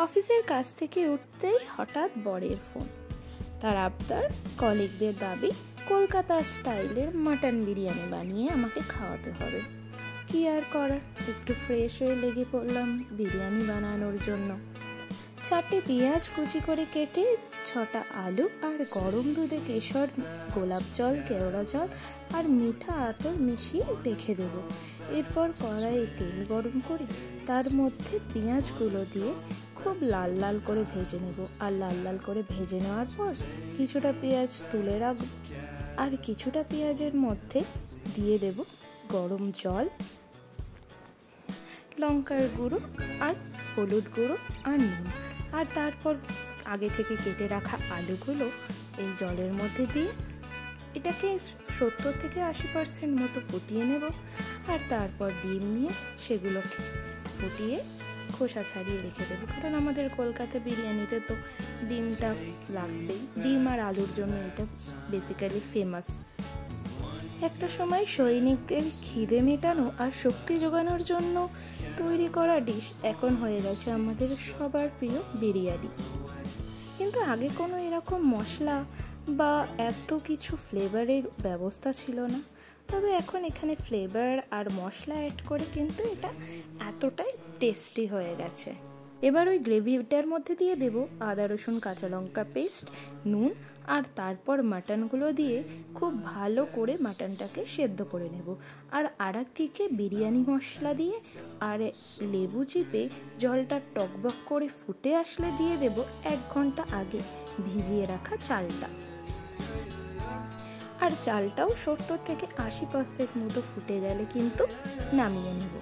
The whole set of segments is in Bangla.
অফিসের কাছ থেকে উঠতেই হঠাৎ বরের ফোন। তার আবদার, কলিগদের দাবি কলকাতা স্টাইলের মাটন বিরিয়ানি বানিয়ে আমাকে খাওয়াতে হবে। কি আর করার, একটু ফ্রেশ হয়ে লেগে পড়লাম বিরিয়ানি বানানোর জন্য। 4টে পেঁয়াজ কুচি করে কেটে, 6টা আলু আর গরম দুধে কেশর, গোলাপ জল, কেওড়া জল আর মিঠা আতর মিশিয়ে রেখে দেব। এরপর কড়াইয়ে তেল গরম করে তার মধ্যে পেঁয়াজগুলো দিয়ে খুব লাল লাল করে ভেজে নেব। আর লাল লাল করে ভেজে নেওয়ার পর কিছুটা পেঁয়াজ তুলে রাখব, আর কিছুটা পেঁয়াজের মধ্যে দিয়ে দেব গরম জল, লঙ্কার গুঁড়ো আর হলুদ গুঁড়ো আর নুন। আর তারপর আগে থেকে কেটে রাখা আলুগুলো এই জলের মধ্যে দিয়ে এটাকে 70 থেকে 80% মতো ফুটিয়ে নেব। আর তারপর ডিম নিয়ে সেগুলোকে ফুটিয়ে খোসা ছাড়িয়ে রেখে দেবো, কারণ আমাদের কলকাতা বিরিয়ানিতে তো ডিমটা লাগবেই। ডিম আর আলুর জন্য এটা বেসিক্যালি ফেমাস। একটা সময় সৈনিকদের খিদে মেটানো আর শক্তি জোগানোর জন্য তৈরি করা ডিশ এখন হয়ে গেছে আমাদের সবার প্রিয় বিরিয়ানি। কিন্তু আগে কোনো এরকম মশলা বা এত কিছু ফ্লেভারের ব্যবস্থা ছিল না। তবে এখন এখানে ফ্লেভার আর মশলা অ্যাড করে কিন্তু এটা এতটাই টেস্টি হয়ে গেছে। এবার ওই গ্রেভিটার মধ্যে দিয়ে দেব আদা রসুন কাঁচা লঙ্কা পেস্ট, নুন, আর তারপর মাটনগুলো দিয়ে খুব ভালো করে মাটনটাকে সেদ্ধ করে নেব। আর আরেকদিকে বিরিয়ানি মশলা দিয়ে আর লেবু চিপে জলটা টকবক করে ফুটে আসলে দিয়ে দেব 1 ঘন্টা আগে ভিজিয়ে রাখা চালটা। আর চালটাও 70 থেকে 80% মতো ফুটে গেলে কিন্তু নামিয়ে নেব।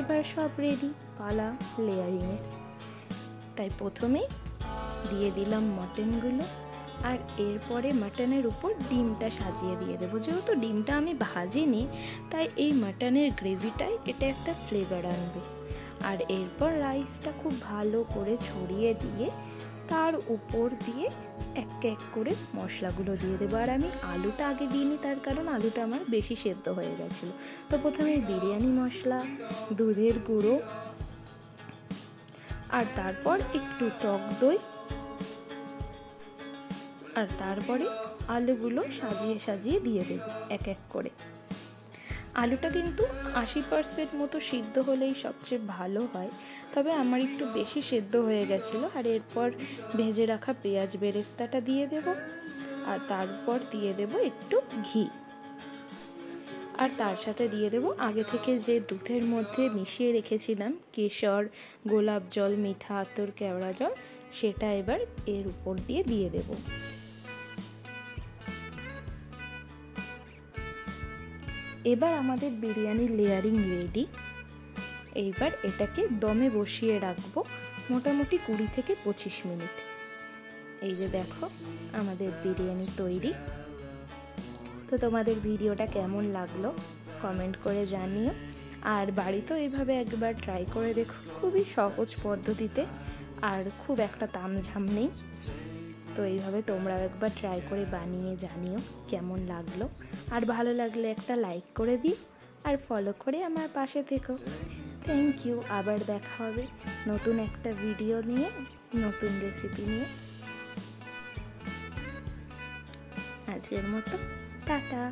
এবার সব রেডি, পালা লেয়ারিংয়ের। তাই প্রথমেই দিয়ে দিলাম মটনগুলো, আর এরপরে মটনের উপর ডিমটা সাজিয়ে দিয়ে দেবো। যেহেতু ডিমটা আমি ভাজিনি, তাই এই মটনের গ্রেভিটাই এটা একটা ফ্লেভার আনবে। আর এরপর রাইসটা খুব ভালো করে ছড়িয়ে দিয়ে তার উপর দিয়ে এক এক করে মশলাগুলো দিয়ে দেবো। আর আমি আলুটা আগে দিইনি, তার কারণ আলুটা আমার বেশি সেদ্ধ হয়ে গেছিলো। তো প্রথমে বিরিয়ানি মশলা, দুধের গুঁড়ো, আর তারপর একটু টক দই, আর তারপরে আলুগুলো সাজিয়ে সাজিয়ে দিয়ে দেবো এক এক করে। আলুটা কিন্তু 80% মতো সিদ্ধ হলেই সবচেয়ে ভালো হয়, তবে আমার একটু বেশি সেদ্ধ হয়ে গেছিলো। আর এরপর ভেজে রাখা পেঁয়াজ বেরেস্তাটা দিয়ে দেব, আর তারপর দিয়ে দেব একটু ঘি, আর তার সাথে দিয়ে দেব আগে থেকে যে দুধের মধ্যে মিশিয়ে রেখেছিলাম কেশর, গোলাপ জল, মিঠা আতর, কেওড়া জল, সেটা এবার এর উপর দিয়ে দেব। এবার আমাদের বিরিয়ানির লেয়ারিং রেডি। এইবার এটাকে দমে বসিয়ে রাখবো মোটামুটি 20 থেকে 25 মিনিট। এই যে দেখো আমাদের বিরিয়ানি তৈরি। তো তোমাদের ভিডিওটা কেমন লাগলো কমেন্ট করে জানিও, আর বাড়িতেও এইভাবে একবার ট্রাই করে দেখো। খুবই সহজ পদ্ধতিতে, আর খুব একটা তামঝাম নেই। তো এইভাবে তোমরাও একবার ট্রাই করে বানিয়ে জানিও কেমন লাগলো। আর ভালো লাগলে একটা লাইক করে দিও, আর ফলো করে আমার পাশে থেকো। Thank you. আবার দেখা হবে নতুন একটা ভিডিও নিয়ে, নতুন রেসিপি নিয়ে। আজকের মতো টাটা।